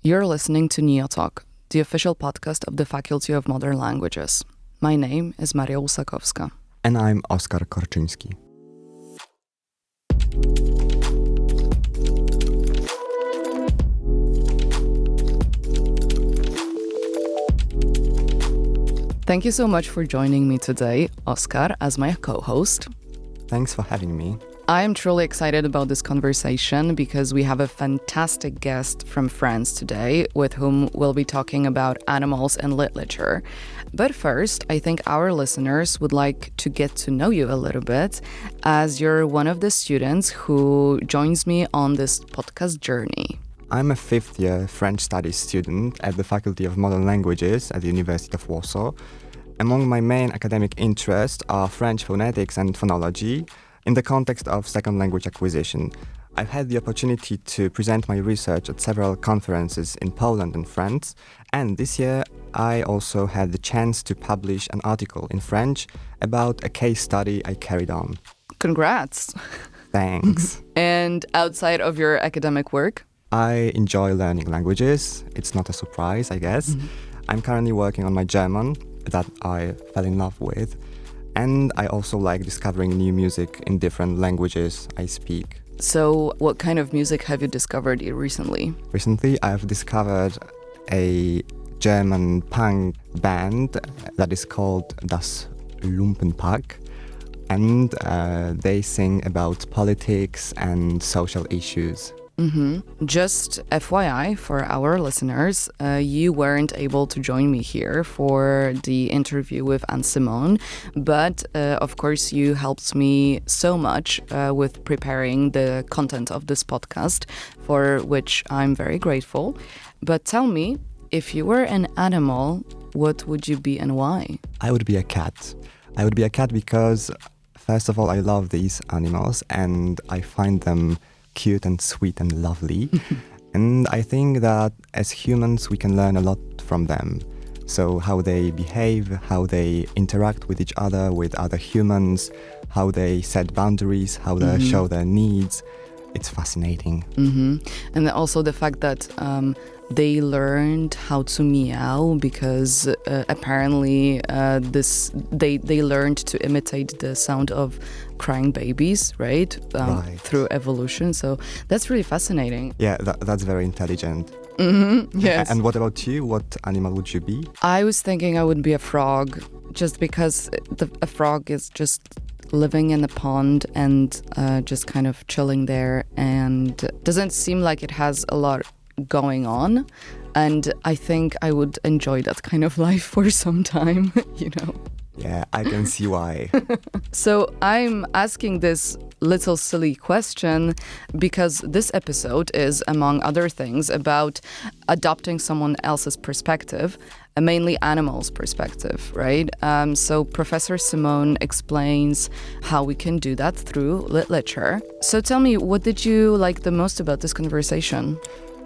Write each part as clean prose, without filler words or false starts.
You're listening to NeoTalk, the official podcast of the Faculty of Modern Languages. My name is Łusakowska. And I'm Oskar Korczyński. Thank you so much for joining me today, Oskar, as my co-host. Thanks for having me. I am truly excited about this conversation because we have a fantastic guest from France today with whom we'll be talking about animals and literature. But first, I think our listeners would like to get to know you a little bit, as you're one of the students who joins me on this podcast journey. I'm a fifth-year French studies student at the Faculty of Modern Languages at the University of Warsaw. Among my main academic interests are French phonetics and phonology in the context of second language acquisition. I've had the opportunity to present my research at several conferences in Poland and France, and this year I also had the chance to publish an article in French about a case study I carried on. Congrats! Thanks. And outside of your academic work? I enjoy learning languages. It's not a surprise, I guess. Mm-hmm. I'm currently working on my German that I fell in love with. And I also like discovering new music in different languages I speak. So what kind of music have you discovered recently? Recently, I've discovered a German punk band that is called Das Lumpenpack. And they sing about politics and social issues. Mm-hmm. Just FYI for our listeners, you weren't able to join me here for the interview with Anne Simone, but of course you helped me so much with preparing the content of this podcast, for which I'm very grateful. But tell me, if you were an animal, what would you be and why? I would be a cat. I would be a cat because, first of all, I love these animals and I find them cute and sweet and lovely. And I think that as humans we can learn a lot from them. So how they behave, how they interact with each other, with other humans, how they set boundaries, how they show their needs. It's fascinating. And also the fact that they learned how to meow because apparently they learned to imitate the sound of crying babies, right? Right. Through evolution. So that's really fascinating. Yeah, that's very intelligent. Yes. And what about you? What animal would you be? I was thinking I would be a frog, just because a frog is just living in a pond and just kind of chilling there, and doesn't seem like it has a lot going on. And I think I would enjoy that kind of life for some time, you know. Yeah, I can see why. So I'm asking this little silly question because this episode is, among other things, about adopting someone else's perspective, mainly animals' perspective, right? So Professor Simone explains how we can do that through literature. So tell me, what did you like the most about this conversation?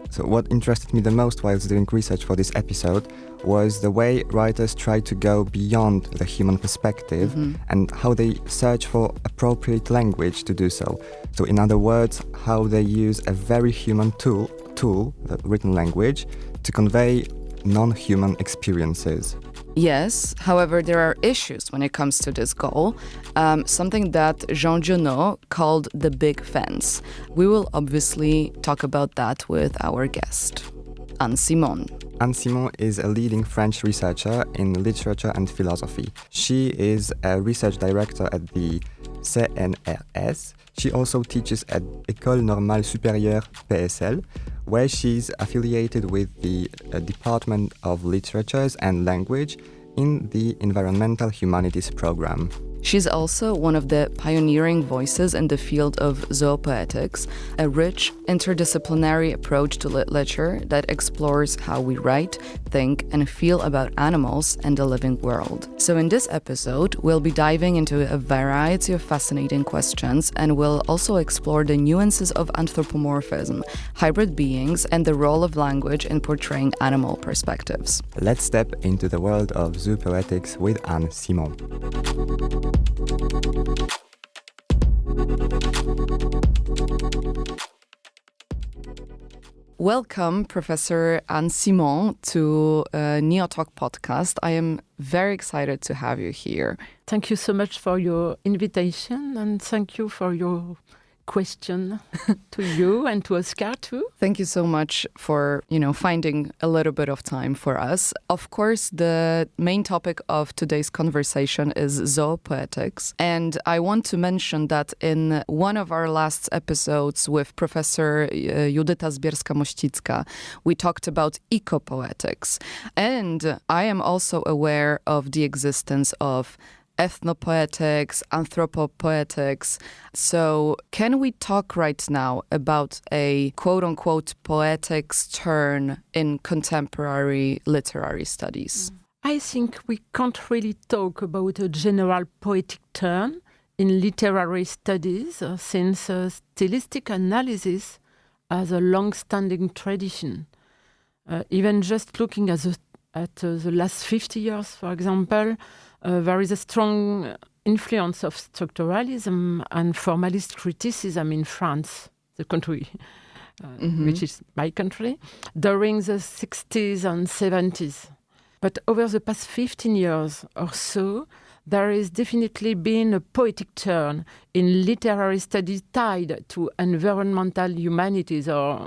So what interested me the most whilst doing research for this episode was the way writers try to go beyond the human perspective and how they search for appropriate language to do so. So in other words, how they use a very human tool, the written language, to convey non-human experiences. Yes, however, there are issues when it comes to this goal, something that Jean Genot called the big fence. We will obviously talk about that with our guest, Anne Simone. Anne Simone is a leading French researcher in literature and philosophy. She is a research director at the CNRS. She also teaches at École Normale Supérieure PSL, where she's affiliated with the Department of Literatures and Language in the Environmental Humanities program. She's also one of the pioneering voices in the field of zoopoetics, a rich, interdisciplinary approach to literature that explores how we write, think, and feel about animals and the living world. So in this episode, we'll be diving into a variety of fascinating questions, and we'll also explore the nuances of anthropomorphism, hybrid beings, and the role of language in portraying animal perspectives. Let's step into the world of zoopoetics with Anne Simone. welcome, Professor Anne Simone, to NeoTalk podcast. I am very excited to have you here. Thank you so much for your invitation, and thank you for your question to you and to Oskar too. Thank you so much for, finding a little bit of time for us. Of course, the main topic of today's conversation is zoopoetics. And I want to mention that in one of our last episodes with Professor Judyta Zbierska-Mościcka, we talked about ecopoetics. And I am also aware of the existence of ethnopoetics, anthropopoetics. So can we talk right now about a quote-unquote poetics turn in contemporary literary studies? I think we can't really talk about a general poetic turn in literary studies since stylistic analysis has a long-standing tradition. Even just looking at the last 50 years, for example, there is a strong influence of structuralism and formalist criticism in France, the country, which is my country, during the 60s and 70s. But over the past 15 years or so, there has definitely been a poetic turn in literary studies tied to environmental humanities or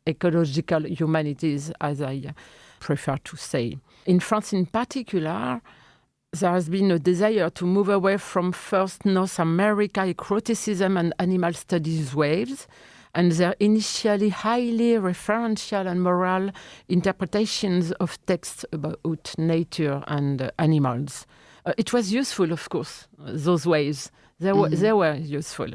ecological humanities, as I prefer to say. In France in particular, there has been a desire to move away from first North America ecroticism and animal studies waves and their initially highly referential and moral interpretations of texts about nature and animals. It was useful, of course, those waves. They were useful.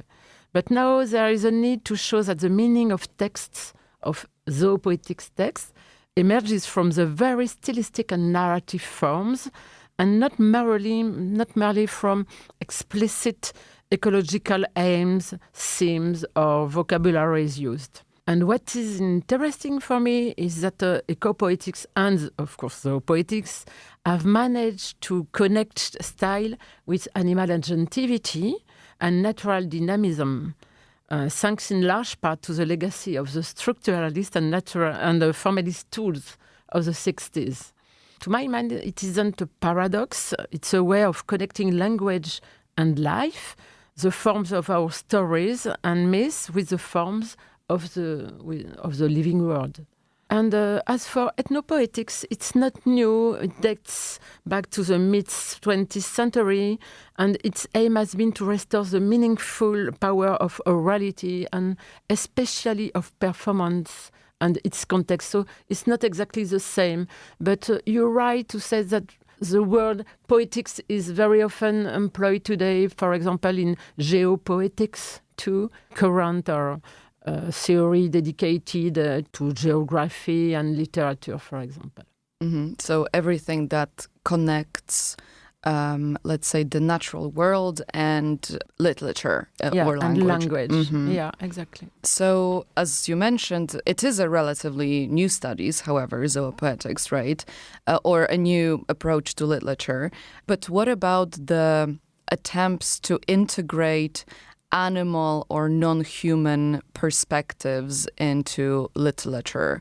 But now there is a need to show that the meaning of texts, of zoopoetics texts, emerges from the very stylistic and narrative forms and not merely from explicit ecological aims, themes, or vocabularies used. And what is interesting for me is that ecopoetics and, of course, zoopoetics have managed to connect style with animal agentivity and natural dynamism, thanks in large part to the legacy of the structuralist and the formalist tools of the 60s. To my mind, it isn't a paradox. It's a way of connecting language and life, the forms of our stories and myths with the forms of the living world. And as for ethnopoetics, it's not new. It dates back to the mid-20th century, and its aim has been to restore the meaningful power of orality and especially of performance and its context. So it's not exactly the same, but you're right to say that the word poetics is very often employed today, for example, in geopoetics too, current or theory dedicated to geography and literature, for example. Mm-hmm. So everything that connects, let's say, the natural world and literature or language. And language. Mm-hmm. Yeah, exactly. So, as you mentioned, it is a relatively new studies, however, zoopoetics, right? Or a new approach to literature. But what about the attempts to integrate animal or non-human perspectives into literature?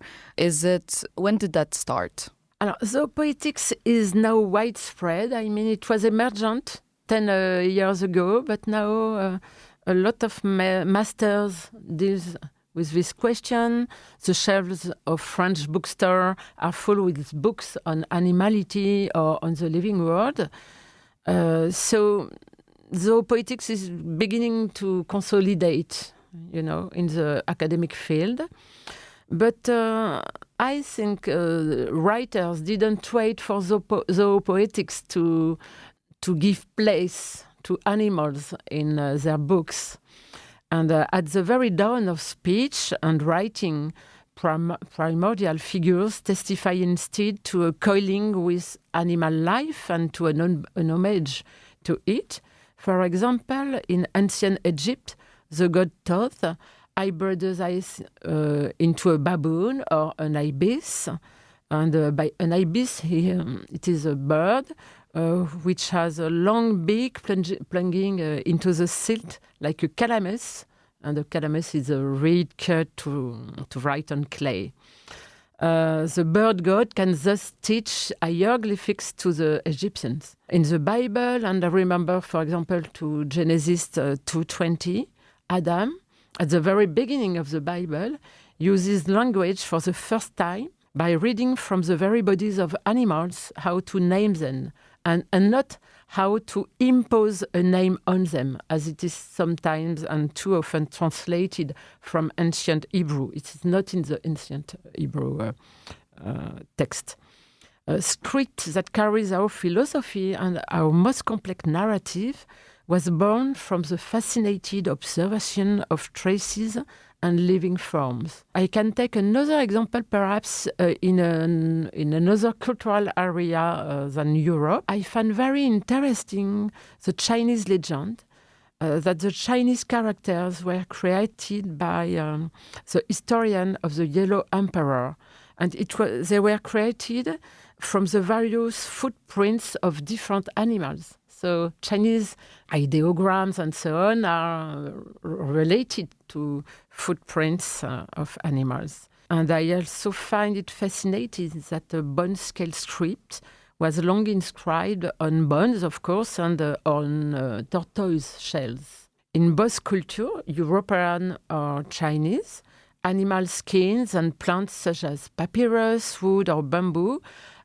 When did that start? Zoopoetics is now widespread. I mean, it was emergent 10 years ago, but now a lot of masters deal with this question. The shelves of French bookstores are full with books on animality or on the living world. So zoopoetics is beginning to consolidate, in the academic field. But I think writers didn't wait for zoopoetics to give place to animals in their books. And at the very dawn of speech and writing, primordial figures testify instead to a coiling with animal life and to an homage to it. For example, in ancient Egypt, the god Thoth hybridizes into a baboon or an ibis. And by an ibis, it is a bird which has a long beak plunging into the silt like a calamus, and the calamus is a reed cut to write on clay. The bird god can thus teach hieroglyphics to the Egyptians. In the Bible, and I remember, for example, to Genesis 2:20, Adam, at the very beginning of the Bible, uses language for the first time by reading from the very bodies of animals how to name them, and not how to impose a name on them, as it is sometimes and too often translated from ancient Hebrew. It is not in the ancient Hebrew text. A script that carries our philosophy and our most complex narrative was born from the fascinating observation of traces and living forms. I can take another example, perhaps in another cultural area than Europe. I find very interesting the Chinese legend that the Chinese characters were created by the historian of the Yellow Emperor, and they were created from the various footprints of different animals. So Chinese ideograms and so on are related to footprints of animals. And I also find it fascinating that the bone scale script was long inscribed on bones, of course, and on tortoise shells. In both cultures, European or Chinese, animal skins and plants such as papyrus, wood, or bamboo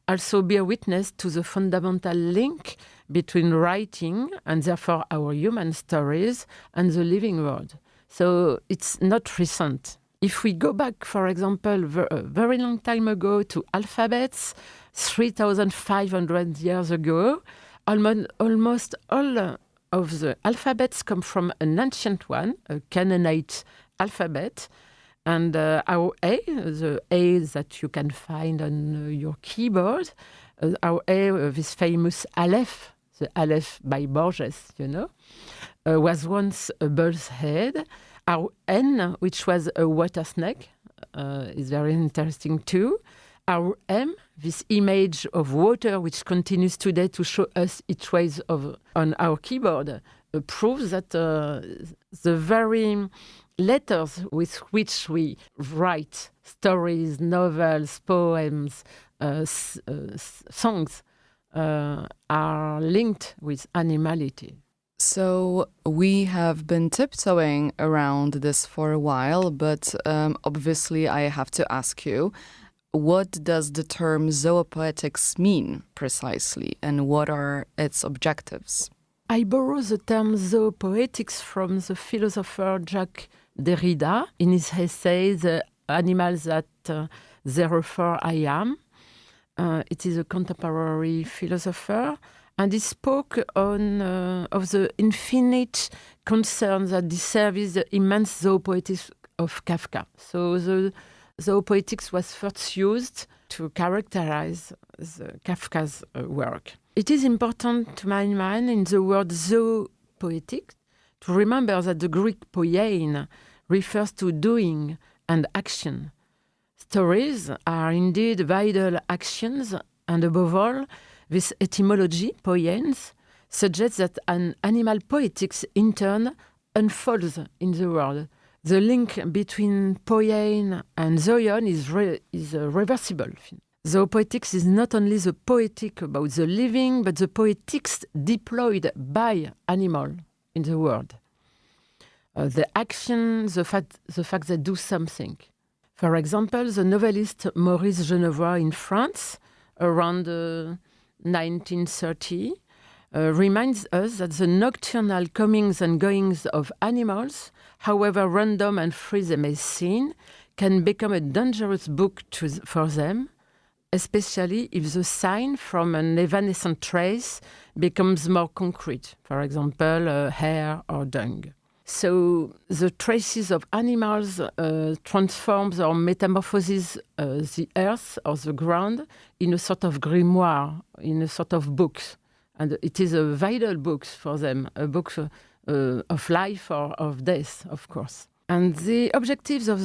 also bear witness to the fundamental link between writing and therefore our human stories and the living world. So it's not recent. If we go back, for example, a very long time ago to alphabets, 3,500 years ago, almost all of the alphabets come from an ancient one, a Canaanite alphabet. And our A, the A that you can find on your keyboard, our A, this famous Aleph, the Aleph by Borges, was once a bird's head. Our N, which was a water snake, is very interesting too. Our M, this image of water, which continues today to show us its ways on our keyboard, proves that the very letters with which we write stories, novels, poems, songs are linked with animality. So we have been tiptoeing around this for a while, but obviously I have to ask you, what does the term zoopoetics mean precisely, and what are its objectives? I borrow the term zoopoetics from the philosopher Jacques Derrida in his essay, The Animals That Therefore I Am. It is a contemporary philosopher, and he spoke of the infinite concern that deserves the immense zoopoetics of Kafka. So the zoopoetics was first used to characterize Kafka's work. It is important to my mind in the word zoopoetic to remember that the Greek poiein refers to doing and action. Stories are indeed vital actions, and above all, this etymology, poieins, suggests that an animal poetics in turn unfolds in the world. The link between poiein and zoion is reversible. Zoopoetics is not only the poetic about the living, but the poetics deployed by animal in the world. The action, the fact they do something. For example, the novelist Maurice Genevoix in France, around 1930, reminds us that the nocturnal comings and goings of animals, however random and free they may seem, can become a dangerous book for them, especially if the sign from an evanescent trace becomes more concrete, for example, hair or dung. So the traces of animals transforms or metamorphoses the earth or the ground in a sort of grimoire, in a sort of books. And it is a vital book for them, a book of life or of death, of course. And the objectives of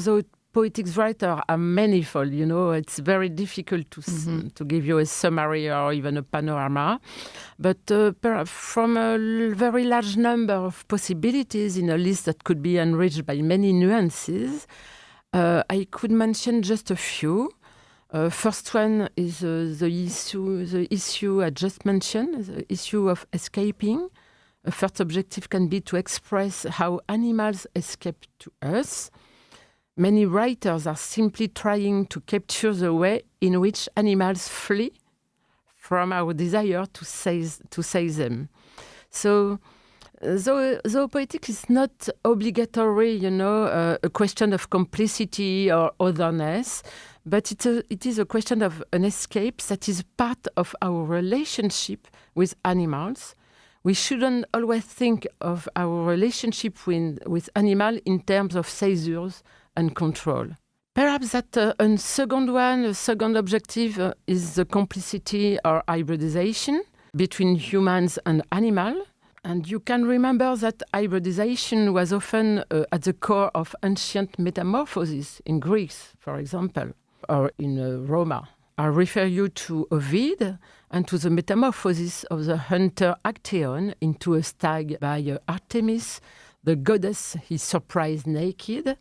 poetics writers are manifold. It's very difficult to give you a summary or even a panorama. But from a very large number of possibilities in a list that could be enriched by many nuances, I could mention just a few. First one is the issue I just mentioned, the issue of escaping. A first objective can be to express how animals escape to us. Many writers are simply trying to capture the way in which animals flee from our desire to say them. So, zoopoetics is not obligatory, a question of complicity or otherness, but it is a question of an escape that is part of our relationship with animals. We shouldn't always think of our relationship with animal in terms of seizures and control. Perhaps that a second objective is the complicity or hybridization between humans and animal. And you can remember that hybridization was often at the core of ancient metamorphoses in Greece, for example, or in Roma. I refer you to Ovid and to the metamorphosis of the hunter Actaeon into a stag by Artemis, the goddess he surprised naked,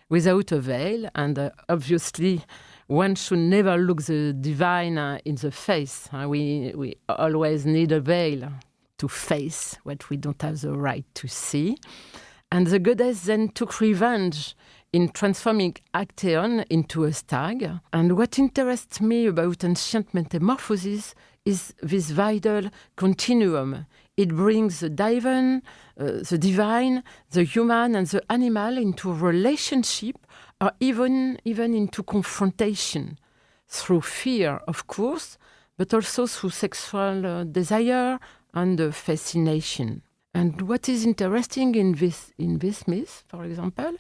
without a veil, and obviously one should never look the divine in the face. We always need a veil to face what we don't have the right to see. And the goddess then took revenge in transforming Actaeon into a stag. And what interests me about ancient metamorphoses is this vital continuum. It brings the divine, the human, and the animal into relationship, or even into confrontation, through fear, of course, but also through sexual desire and fascination. And what is interesting in this myth, for example,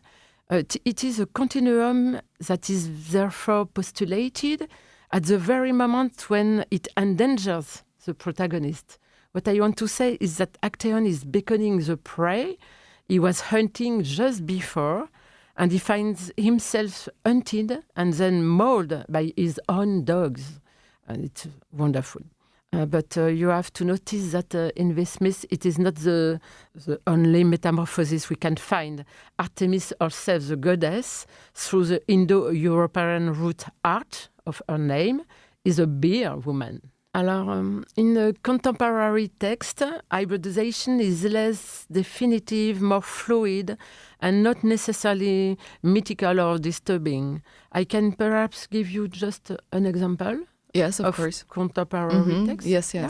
it is a continuum that is therefore postulated at the very moment when it endangers the protagonist. What I want to say is that Actaeon is beckoning the prey he was hunting just before, and he finds himself hunted and then mauled by his own dogs. And it's wonderful. But you have to notice that in this myth, it is not the only metamorphosis we can find. Artemis herself, the goddess, through the Indo-European root art of her name, is a beer woman. Alors, in the contemporary text, hybridization is less definitive, more fluid, and not necessarily mythical or disturbing. I can perhaps give you just an example. Yes, of course. Contemporary text. Yes. Yeah?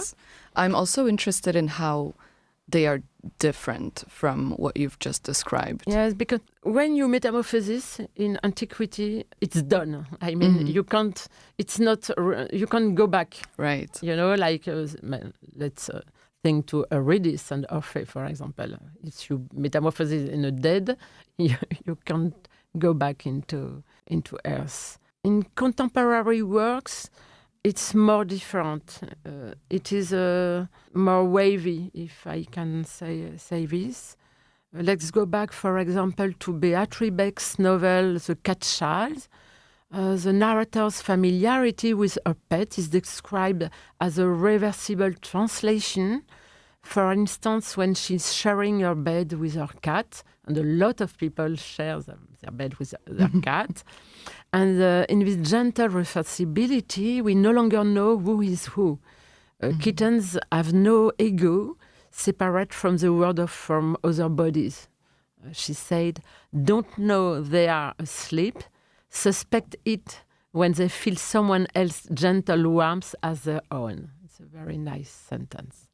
I'm also interested in how they are different from what you've just described. Yes, because when you metamorphosis in antiquity, it's done. I mean, you can't go back. Right. Like let's think to Eurydice and Orpheus, for example. If you metamorphosis in a dead, you can't go back into earth. In contemporary works, it's more different. It is more wavy, if I can say this. Let's go back, for example, to Beatrice Beck's novel The Cat Child. The narrator's familiarity with her pet is described as a reversible translation. For instance, when she's sharing her bed with her cat, and a lot of people share their bed with their cat. And in this gentle reversibility, we no longer know who is who. Kittens have no ego separate from the world from other bodies. She said, don't know they are asleep, suspect it when they feel someone else's gentle warmth as their own. It's a very nice sentence.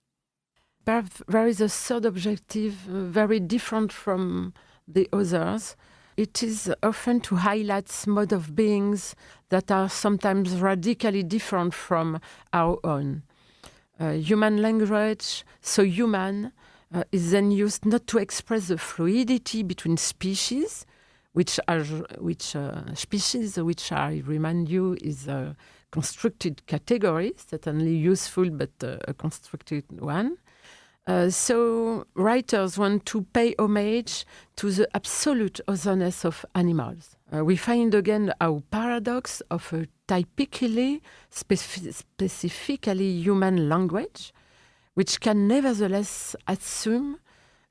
Perhaps there is a third objective, very different from the others. It is often to highlight modes of beings that are sometimes radically different from our own. Human language, so human, is then used not to express the fluidity between species, which I remind you, is a constructed category, certainly useful, but a constructed one. So writers want to pay homage to the absolute otherness of animals. we find again our paradox of a typically, specifically human language, which can nevertheless assume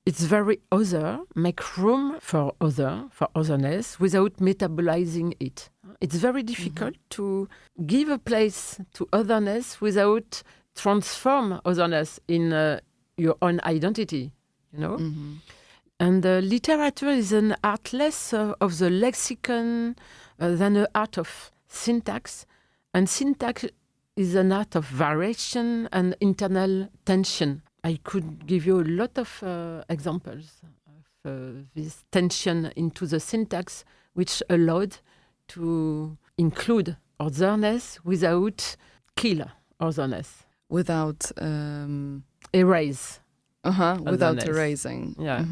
it's very other, make room for otherness, without metabolizing it. It's very difficult to give a place to otherness without transform otherness in your own identity, you know? And literature is an art less of the lexicon than an art of syntax. And syntax is an art of variation and internal tension. I could give you a lot of examples of this tension into the syntax, which allowed to include otherness without kill otherness. Without erase. Without erasing. Yeah.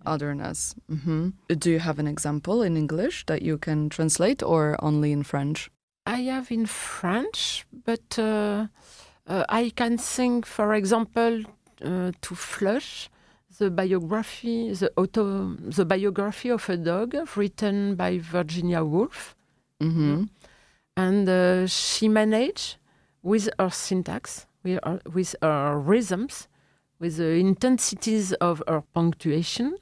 Otherness. Do you have an example in English that you can translate or only in French? I have in French, but I can think, for example, to Flush, the biography of a dog written by Virginia Woolf. And she managed with her syntax, with her rhythms, with the intensities of her punctuation,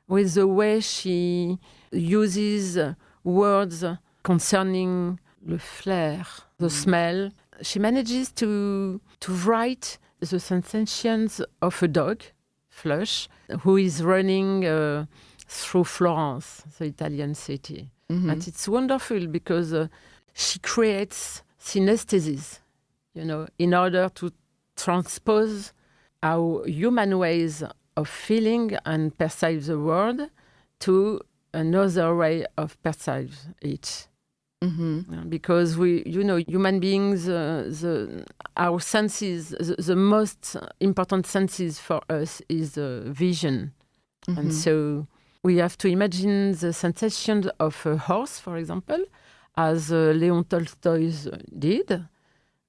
with the way she uses words concerning le flair, the smell. She manages to write the sensations of a dog, Flush, who is running through Florence, the Italian city. And it's wonderful because she creates synesthesis, you know, in order to transpose our human ways of feeling and perceive the world to another way of perceive it. Because we, you know, human beings, our senses, the most important senses for us is vision. And so we have to imagine the sensations of a horse, for example, as Leon Tolstoy did.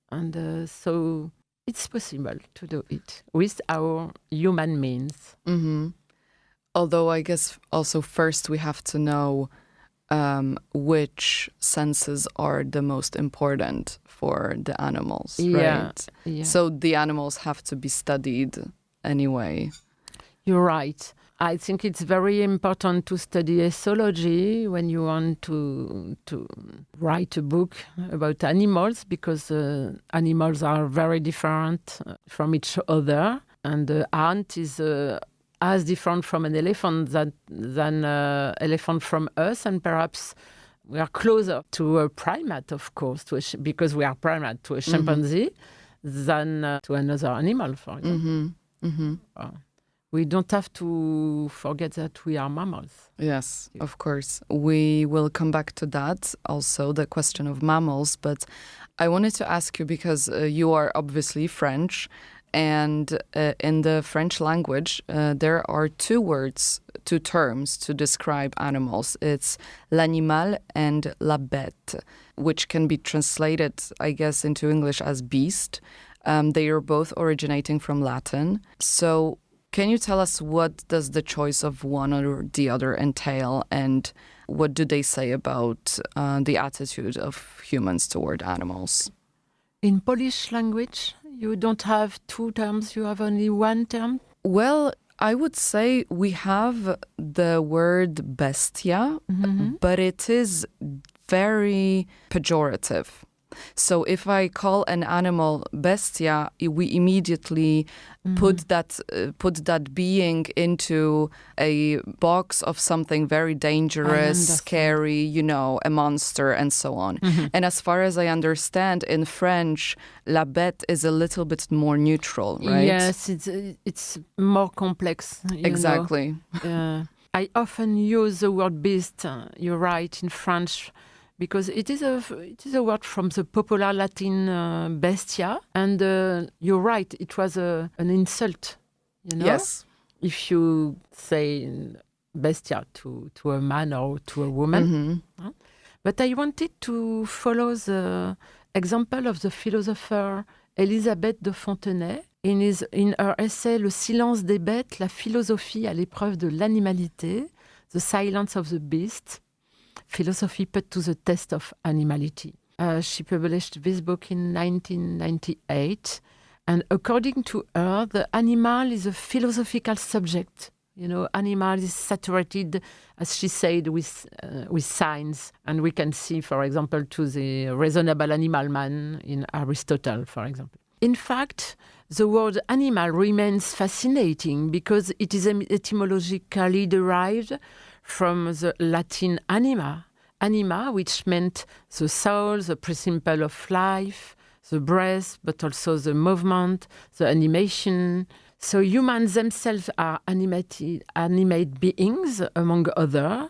And so it's possible to do it with our human means. Although I guess also first we have to know which senses are the most important for the animals, right? Yeah. So the animals have to be studied anyway. You're right. I think it's very important to study ethology when you want to write a book about animals, because animals are very different from each other. And the ant is as different from an elephant than elephant from us, and perhaps we are closer to a primate, of course, because we are primate, to a chimpanzee than to another animal, for example. We don't have to forget that we are mammals. Yes, of course. We will come back to that, also the question of mammals, but I wanted to ask you, because you are obviously French, and in the French language, there are two terms to describe animals. It's l'animal and la bête, which can be translated, I guess, into English as beast. They are both originating from Latin. So can you tell us what does the choice of one or the other entail, and what do they say about the attitude of humans toward animals? In Polish language, you don't have two terms, you have only one term? Well, I would say we have the word bestia, but it is very pejorative. So if I call an animal bestia, we immediately put that being into a box of something very dangerous, scary, you know, a monster, and so on. And as far as I understand, in French, la bête is a little bit more neutral, right? Yes, it's more complex. Exactly. I often use the word beast, you're right, in French, because it is a word from the popular Latin bestia, and you're right, it was an insult, you know? Yes. If you say bestia to a man or to a woman. But I wanted to follow the example of the philosopher Elisabeth de Fontenay in her essay Le silence des bêtes, la philosophie à l'épreuve de l'animalité, The Silence of the Beast. philosophy put to the test of animality. She published this book in 1998. And according to her, the animal is a philosophical subject. You know, animal is saturated, as she said, with science. And we can see, for example, to the reasonable animal man in Aristotle, for example. In fact, the word animal remains fascinating because it is etymologically derived from the Latin anima, which meant the soul, the principle of life, the breath, but also the movement, the animation. So humans themselves are animate beings, among others.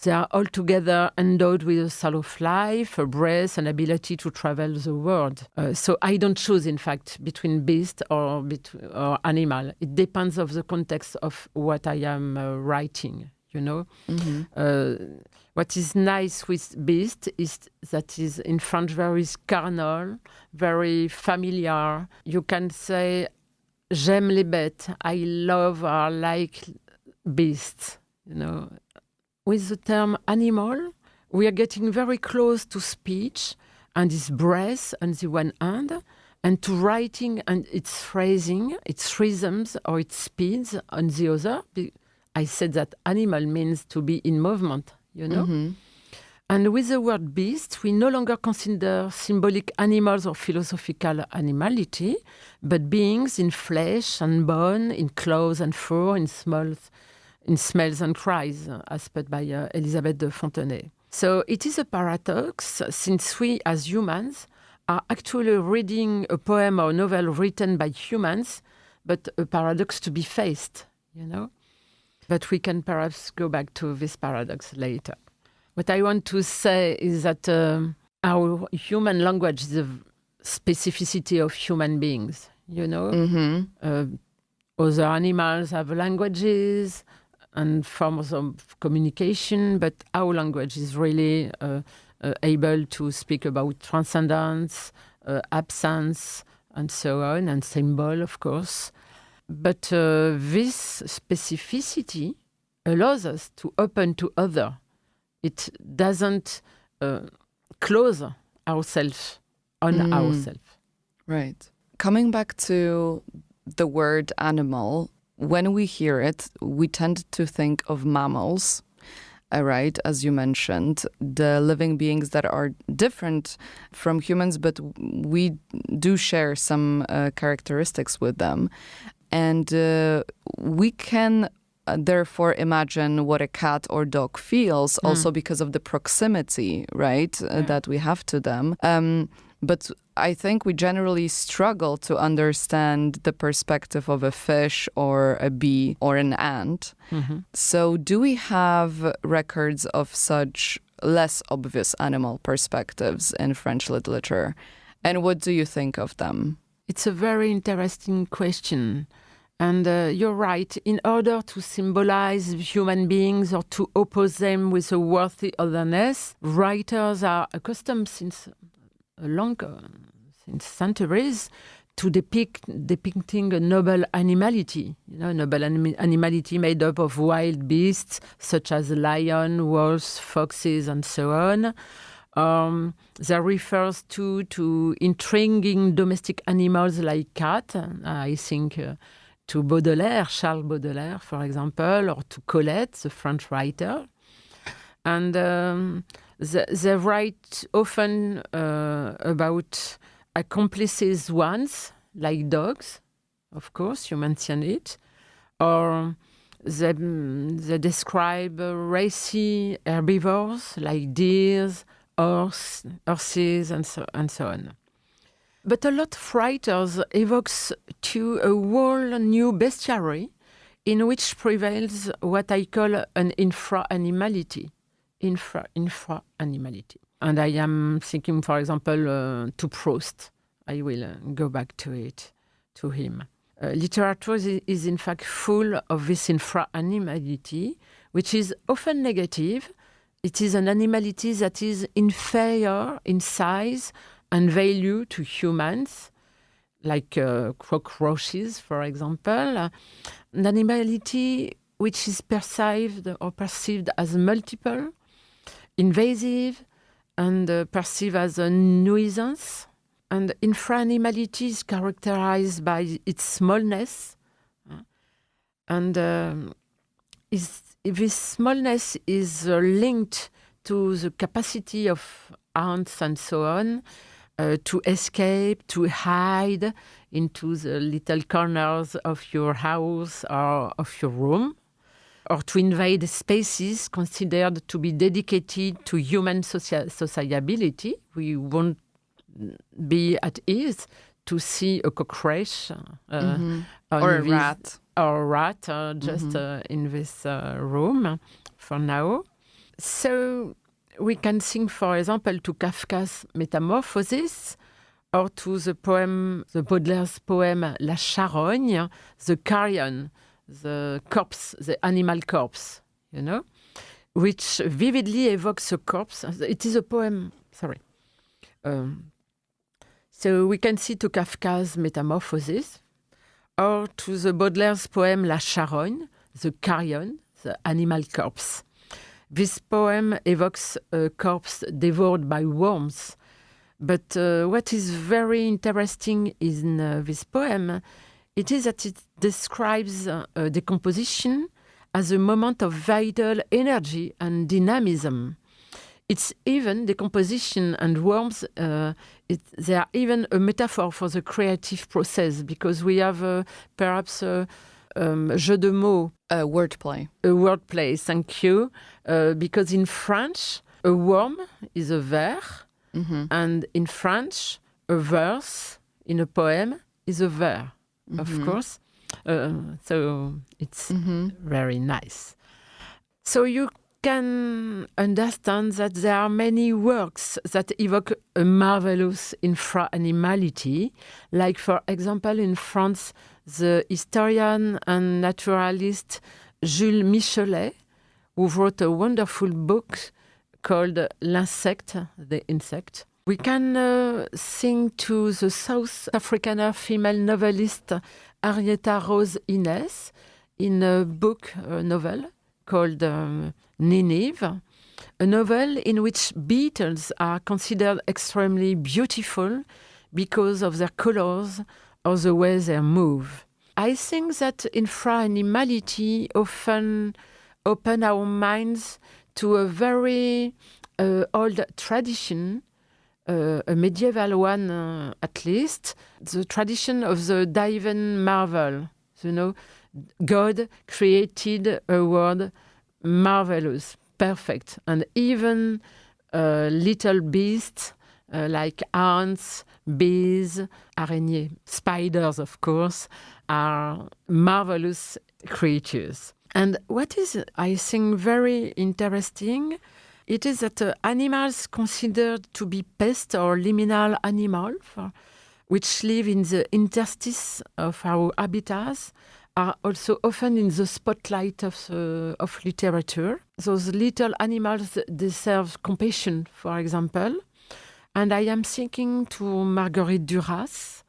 They are altogether endowed with a soul of life, a breath, an ability to travel the world. So I don't choose, in fact, between beast or animal. It depends of the context of what I am writing, you know. Mm-hmm. What is nice with beast is that is in French very carnal, very familiar. You can say, j'aime les bêtes. I love or like beasts, you know. With the term animal, we are getting very close to speech and its breath on the one hand, and to writing and its phrasing, its rhythms or its speeds on the other. I said that animal means to be in movement, you know. Mm-hmm. And with the word beast, we no longer consider symbolic animals or philosophical animality, but beings in flesh and bone, in clothes and fur, in smells and cries, as put by Elisabeth de Fontenay. So it is a paradox, since we as humans are actually reading a poem or novel written by humans, but a paradox to be faced, you know. But we can perhaps go back to this paradox later. What I want to say is that our human language is a specificity of human beings, you know. Mm-hmm. Other animals have languages and forms of communication, but our language is really able to speak about transcendence, absence, and so on, and symbol, of course. But this specificity allows us to open to other. It doesn't close ourselves on ourselves. Right. Coming back to the word animal, when we hear it, we tend to think of mammals, right? As you mentioned, the living beings that are different from humans, but we do share some characteristics with them. And we can therefore imagine what a cat or dog feels, also because of the proximity, right, that we have to them. But I think we generally struggle to understand the perspective of a fish or a bee or an ant. Mm-hmm. So do we have records of such less obvious animal perspectives in French literature? And what do you think of them? It's a very interesting question. And you're right, in order to symbolize human beings or to oppose them with a worthy otherness, writers are accustomed since centuries to depicting a noble animality, you know, noble animality made up of wild beasts such as lion, wolves, foxes, and so on. That refers to intriguing domestic animals like cat. I think to Baudelaire, Charles Baudelaire, for example, or to Colette, the French writer. And they write often about accomplices once, like dogs, of course, you mentioned it, or they describe racy herbivores like deers, horses, and so on. But a lot of writers evokes to a whole new bestiary in which prevails what I call an infra-animality. And I am thinking, for example, to Proust. I will go back to him. Literature is in fact full of this infra-animality, which is often negative. It is an animality that is inferior in size and value to humans, like cockroaches, for example. An animality which is perceived as multiple, invasive and perceived as a nuisance. And infra-animality is characterized by its smallness. And this smallness is linked to the capacity of ants and so on to escape, to hide into the little corners of your house or of your room, or to invade spaces considered to be dedicated to human sociability. We won't be at ease to see a cockroach or a rat. Or a rat just in this room for now. So we can think, for example, to Kafka's Metamorphosis, or to the Baudelaire's poem La Charogne, the carrion, the corpse, the animal corpse, which vividly evokes a corpse. It is a poem, sorry. So we can see to Kafka's Metamorphosis, or to the Baudelaire's poem La Charogne, the carrion, the animal corpse. This poem evokes a corpse devoured by worms. But what is very interesting in this poem, it is that it describes decomposition as a moment of vital energy and dynamism. It's even decomposition and worms, they are even a metaphor for the creative process, because we have perhaps jeu de mots. A wordplay. A wordplay, thank you. Because in French, a worm is a vers, and in French, a verse in a poem is a vers, of course. So it's very nice. So you can understand that there are many works that evoke a marvelous infra-animality, like, for example, in France, the historian and naturalist Jules Michelet, who wrote a wonderful book called L'insecte, the insect. We can sing to the South African female novelist Henrietta Rose Innes in a book, a novel called Nineveh, a novel in which beetles are considered extremely beautiful because of their colors or the way they move. I think that infra-animality often open our minds to a very old tradition, a medieval one at least, the tradition of the divine marvel. God created a world marvelous, perfect, and even little beasts like ants, bees, araignées, spiders, of course, are marvelous creatures. And what is, I think, very interesting, it is that animals considered to be pests or liminal animals, which live in the interstices of our habitats, are also often in the spotlight of literature. Those little animals deserve compassion, for example. And I am thinking to Marguerite Duras.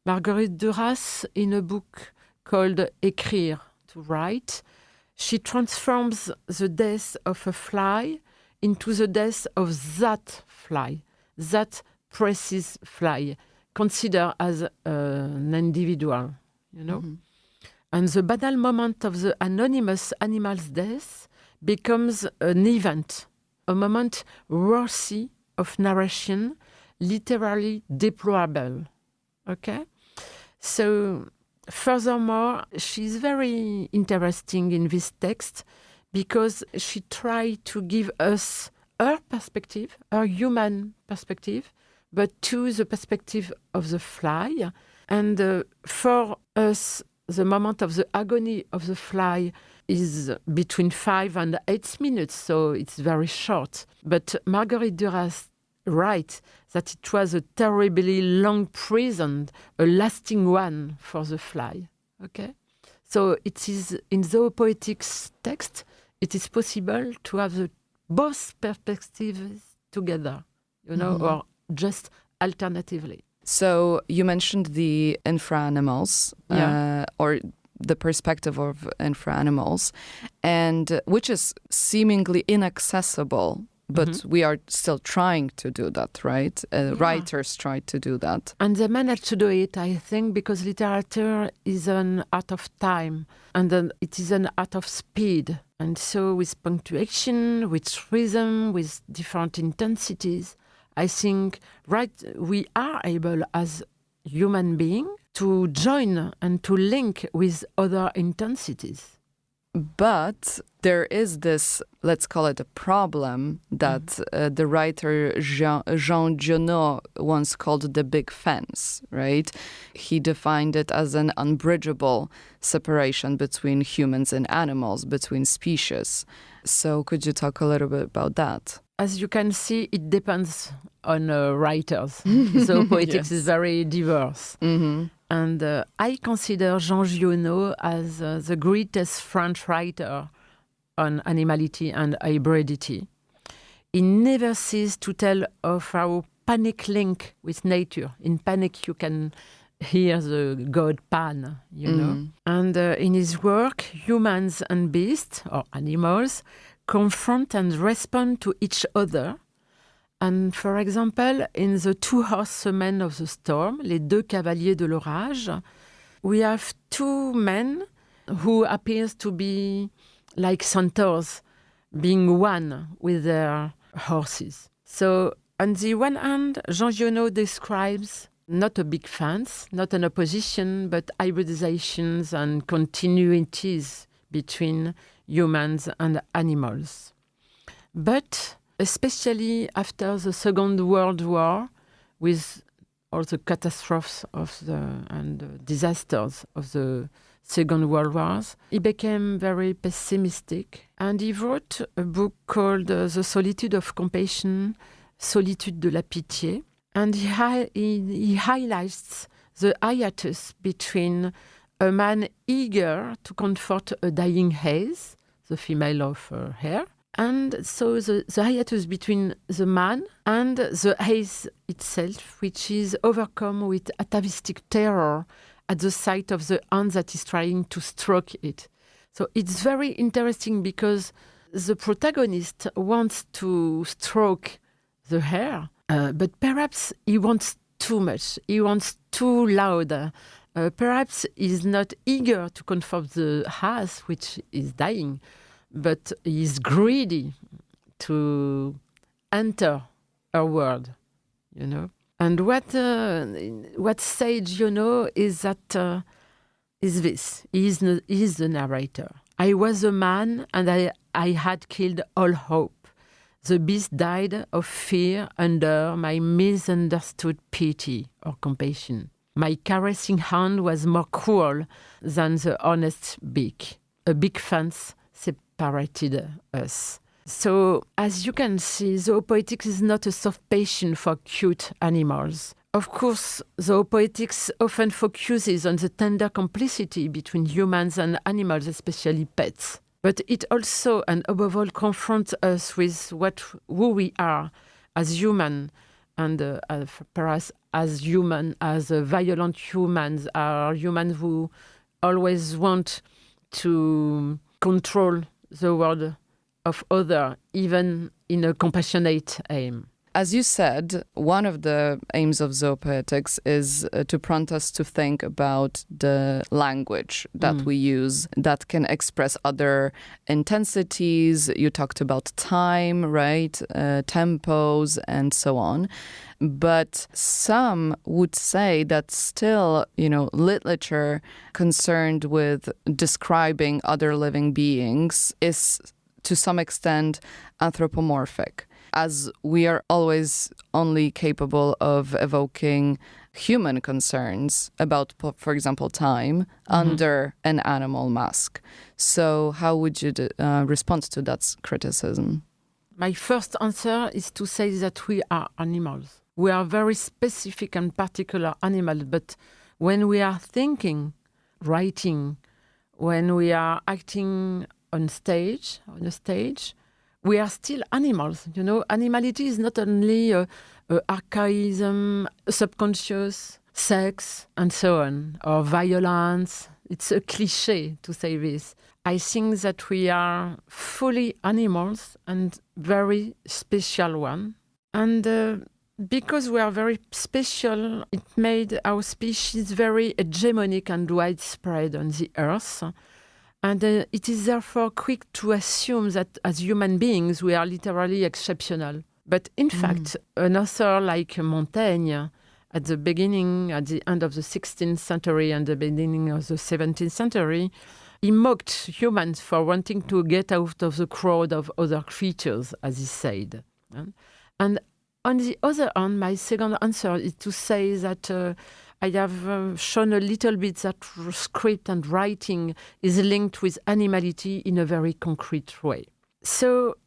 Marguerite Duras, in a book called Écrire, to write, she transforms the death of a fly into the death of that fly, that precious fly, considered as an individual, And the banal moment of the anonymous animal's death becomes an event, a moment worthy of narration, literally deplorable. Okay? So, furthermore, she's very interesting in this text because she tried to give us her perspective, her human perspective, but to the perspective of the fly. And for us, the moment of the agony of the fly is between 5 and 8 minutes, so it's very short. But Marguerite Duras writes that it was a terribly long prison, a lasting one for the fly. Okay? So it is in Zoopoetics text, it is possible to have both perspectives together, or just alternatively. So you mentioned the infra-animals, or the perspective of infra-animals, and which is seemingly inaccessible but we are still trying to do that, right? Writers try to do that. And they manage to do it, I think, because literature is an art of time, and then it is an art of speed. And so with punctuation, with rhythm, with different intensities, I think we are able as human beings to join and to link with other intensities. But there is this, let's call it a problem, that the writer Jean Giono once called the big fence, right? He defined it as an unbridgeable separation between humans and animals, between species. So could you talk a little bit about that? As you can see, it depends on writers. Zoopoetics is very diverse. And I consider Jean Giono as the greatest French writer on animality and hybridity. He never ceases to tell of our panic link with nature. In panic, you can hear the god Pan, you know. And in his work, humans and beasts, or animals, confront and respond to each other. And for example, in the two horsemen of the storm, les deux cavaliers de l'orage, we have two men who appears to be like centaurs, being one with their horses. So on the one hand, Jean Giono describes not a big fence, not an opposition, but hybridizations and continuities between humans and animals. But especially after the Second World War, with all the catastrophes and disasters of the Second World Wars, he became very pessimistic. And he wrote a book called The Solitude of Compassion, Solitude de la Pitié. And he highlights the hiatus between a man eager to comfort a dying haze, the female of her hair, and so the hiatus between the man and the haze itself, which is overcome with atavistic terror at the sight of the hand that is trying to stroke it. So it's very interesting because the protagonist wants to stroke the hair, but perhaps he wants too much. He wants too loud. Perhaps he's not eager to comfort the haze, which is dying, but he's greedy to enter her world, you know. And what sage, you know, is that is this. He is the narrator. I was a man, and I had killed all hope. The beast died of fear under my misunderstood pity or compassion. My caressing hand was more cruel than the honest beak. A big fence separated us. So, as you can see, Zoopoetics is not a soft passion for cute animals. Of course, Zoopoetics often focuses on the tender complicity between humans and animals, especially pets. But it also, and above all, confronts us with who we are as human, and perhaps as human, as violent humans, are humans who always want to control the world of other, even in a compassionate aim. As you said, one of the aims of Zoopoetics is to prompt us to think about the language that we use that can express other intensities. You talked about time, right? Tempos and so on. But some would say that still, literature concerned with describing other living beings is to some extent anthropomorphic, as we are always only capable of evoking human concerns about, for example, time under an animal mask. So how would you respond to that criticism? My first answer is to say that we are animals. We are very specific and particular animals, but when we are thinking, writing, when we are acting on a stage, we are still animals. Animality is not only archaism, subconscious, sex, and so on, or violence. It's a cliché to say this. I think that we are fully animals and very special one. And because we are very special, it made our species very hegemonic and widespread on the Earth. And it is therefore quick to assume that as human beings, we are literally exceptional. But in fact, an author like Montaigne, at the end of the 16th century and the beginning of the 17th century, he mocked humans for wanting to get out of the crowd of other creatures, as he said. And on the other hand, my second answer is to say that I have shown a little bit that script and writing is linked with animality in a very concrete way. So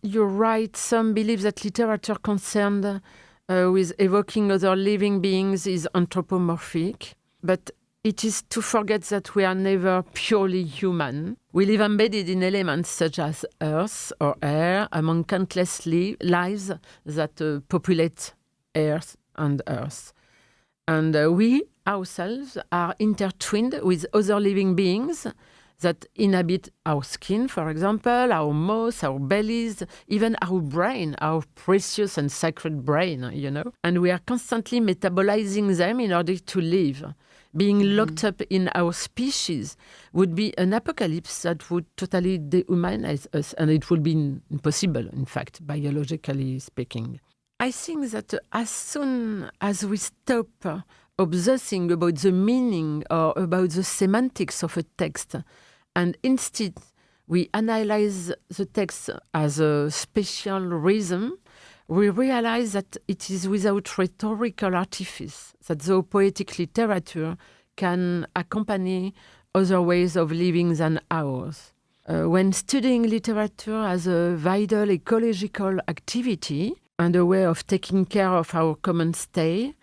you're right, some believe that literature concerned with evoking other living beings is anthropomorphic, but it is to forget that we are never purely human. We live embedded in elements such as earth or air among countless lives that populate earth and earth. And we ourselves are intertwined with other living beings that inhabit our skin, for example, our mouth, our bellies, even our brain, our precious and sacred brain, And we are constantly metabolizing them in order to live. Being locked up in our species would be an apocalypse that would totally dehumanize us, and it would be impossible, in fact, biologically speaking. I think that as soon as we stop obsessing about the meaning or about the semantics of a text, and instead we analyze the text as a special rhythm, we realize that it is without rhetorical artifice that zoopoetic literature can accompany other ways of living than ours. When studying literature as a vital ecological activity and a way of taking care of our common stay,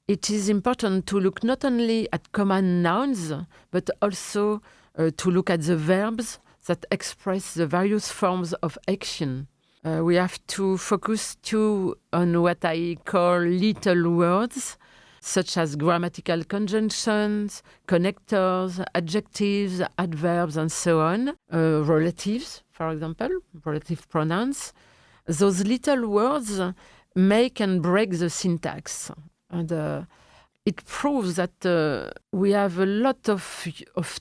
it is important to look not only at common nouns, but also to look at the verbs that express the various forms of action. We have to focus too on what I call little words, such as grammatical conjunctions, connectors, adjectives, adverbs, and so on. Relatives, for example, relative pronouns. Those little words make and break the syntax. And it proves that we have a lot of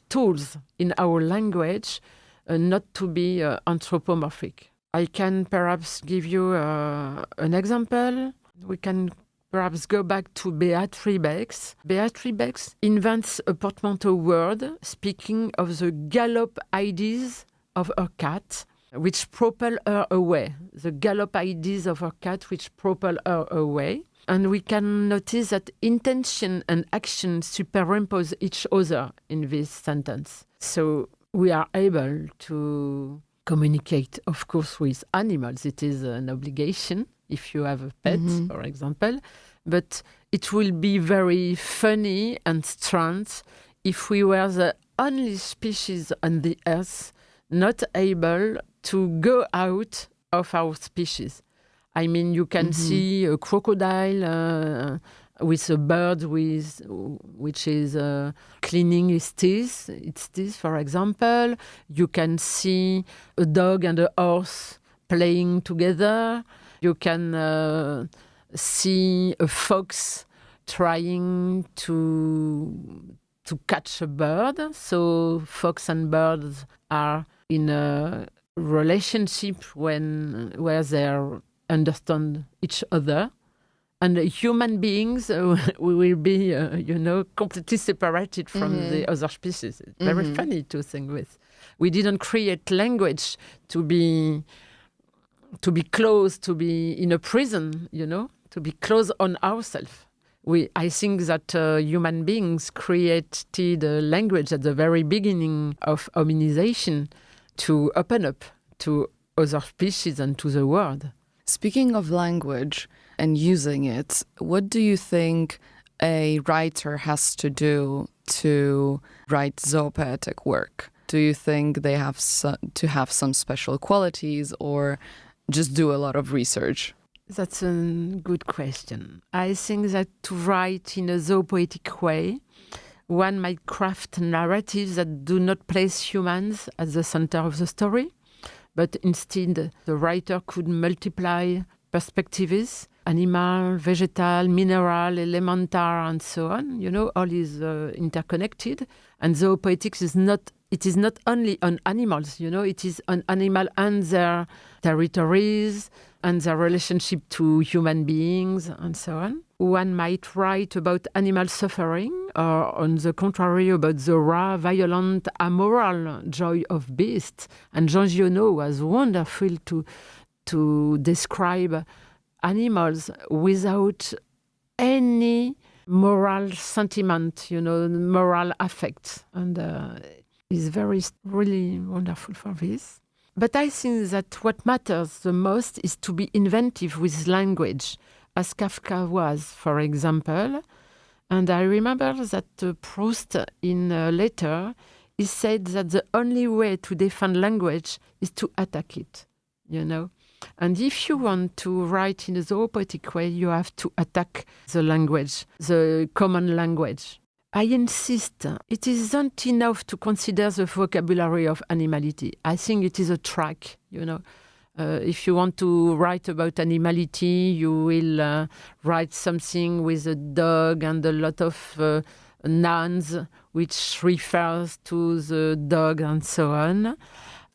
tools in our language not to be anthropomorphic. I can perhaps give you an example. We can perhaps go back to Beatrice Bex. Beatrice Bex invents a portmanteau word speaking of the gallop ideas of her cat, which propel her away. The gallop ideas of her cat which propel her away. And we can notice that intention and action superimpose each other in this sentence. So we are able to communicate, of course, with animals. It is an obligation if you have a pet, for example. But it will be very funny and strange if we were the only species on the earth not able to go out of our species. I mean, you can see a crocodile with a bird which is cleaning its teeth, for example. You can see a dog and a horse playing together. You can see a fox trying to catch a bird. So fox and birds are in a relationship where they understand each other. And human beings, we will be, completely separated from the other species. It's very funny to think with. We didn't create language to be closed, to be in a prison, to be closed on ourselves. I think that human beings created a language at the very beginning of hominization to open up to other species and to the world. Speaking of language and using it, what do you think a writer has to do to write zoopoetic work? Do you think they have to have some special qualities or just do a lot of research? That's a good question. I think that to write in a zoopoetic way, one might craft narratives that do not place humans at the center of the story, but instead the writer could multiply perspectives, animal, vegetal, mineral, elemental, and so on. All is interconnected. And zoopoetics is not only on animals, it is on animal and their territories and their relationship to human beings and so on. One might write about animal suffering or, on the contrary, about the raw, violent, amoral joy of beasts. And Jean Giono was wonderful to describe animals without any moral sentiment, moral affect. And is really wonderful for this. But I think that what matters the most is to be inventive with language, as Kafka was, for example. And I remember that Proust, in a letter, he said that the only way to defend language is to attack it, And if you want to write in a zoopoetic way, you have to attack the language, the common language. I insist, it isn't enough to consider the vocabulary of animality. I think it is a track, If you want to write about animality, you will write something with a dog and a lot of nouns which refers to the dog and so on.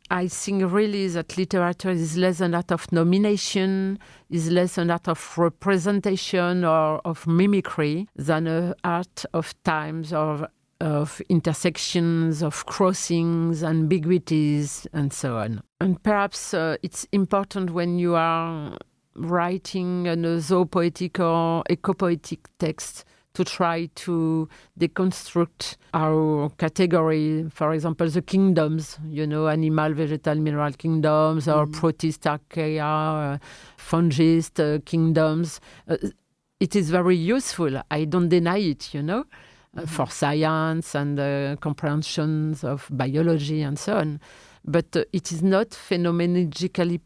I think really that literature is less an art of nomination, is less an art of representation or of mimicry than an art of times or of intersections, of crossings, ambiguities, and so on. And perhaps it's important when you are writing a zoopoetic or ecopoetic text to try to deconstruct our category, for example, the kingdoms, animal, vegetal, mineral kingdoms, or protist, archaea, fungist kingdoms. It is very useful. I don't deny it, for science and comprehensions of biology and so on. But it is not phenomenologically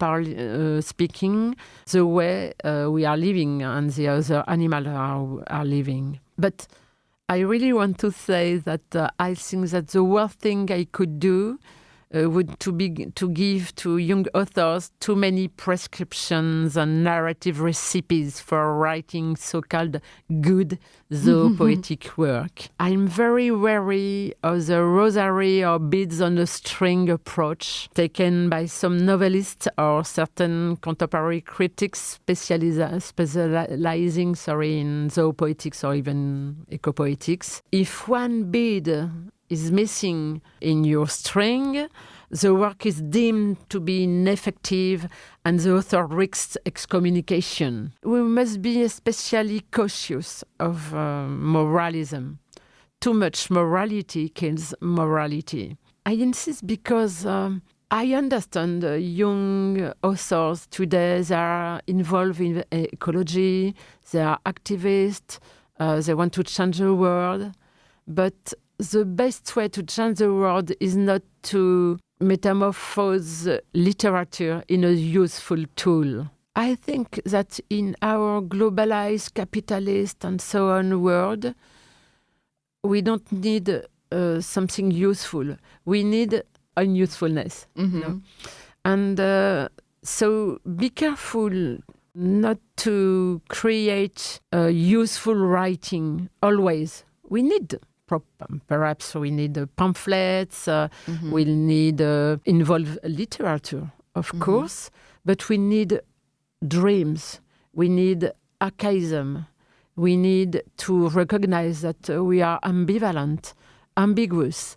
speaking the way we are living and the other animals are living. But I really want to say that I think that the worst thing I could do would to give to young authors too many prescriptions and narrative recipes for writing so-called good zoopoetic work. I'm very wary of the rosary or beads on a string approach taken by some novelists or certain contemporary critics specializing in zoopoetics or even ecopoetics. If one bead is missing in your string, the work is deemed to be ineffective and the author risks excommunication. We must be especially cautious of moralism. Too much morality kills morality. I insist because I understand young authors today, they are involved in ecology, they are activists, they want to change the world, but the best way to change the world is not to metamorphose literature in a useful tool. I think that in our globalized, capitalist and so on world, we don't need something useful. We need unusefulness. And so be careful not to create useful writing always. We need perhaps we need pamphlets, we'll need involved literature, of course, but we need dreams, we need archaism, we need to recognize that we are ambivalent, ambiguous.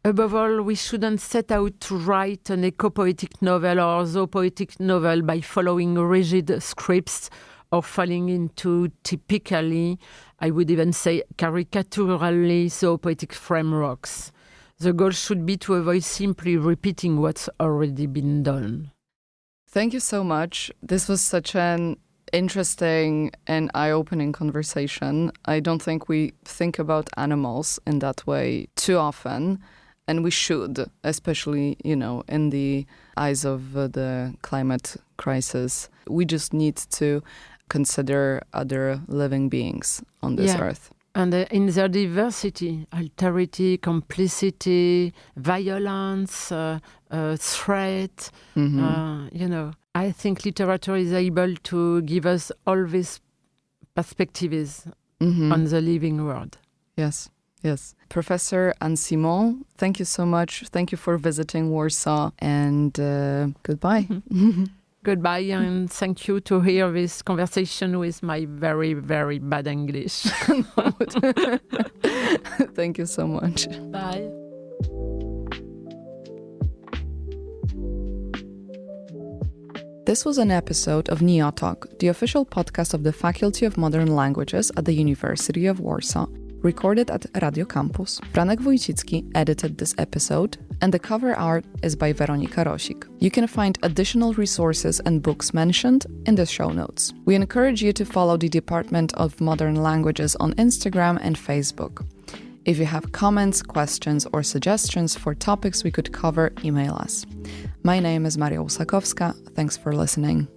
Above all, we shouldn't set out to write an ecopoetic novel or zoopoetic novel by following rigid scripts or falling into typically, I would even say caricaturally zoopoetic frameworks. The goal should be to avoid simply repeating what's already been done. Thank you so much. This was such an interesting and eye-opening conversation. I don't think we think about animals in that way too often, and we should, especially, in the eyes of the climate crisis. We just need to consider other living beings on this earth. And in their diversity, alterity, complicity, violence, threat, I think literature is able to give us all these perspectives on the living world. Yes. Yes. Professor Anne Simone, thank you so much. Thank you for visiting Warsaw, and goodbye. Goodbye, and thank you to hear this conversation with my very, very bad English. Thank you so much. Bye. This was an episode of NeoTalk, the official podcast of the Faculty of Modern Languages at the University of Warsaw, recorded at Radio Campus. Franek Wójcicki edited this episode, and the cover art is by Weronika Rosik. You can find additional resources and books mentioned in the show notes. We encourage you to follow the Department of Modern Languages on Instagram and Facebook. If you have comments, questions, or suggestions for topics we could cover, email us. My name is Maria Łusakowska. Thanks for listening.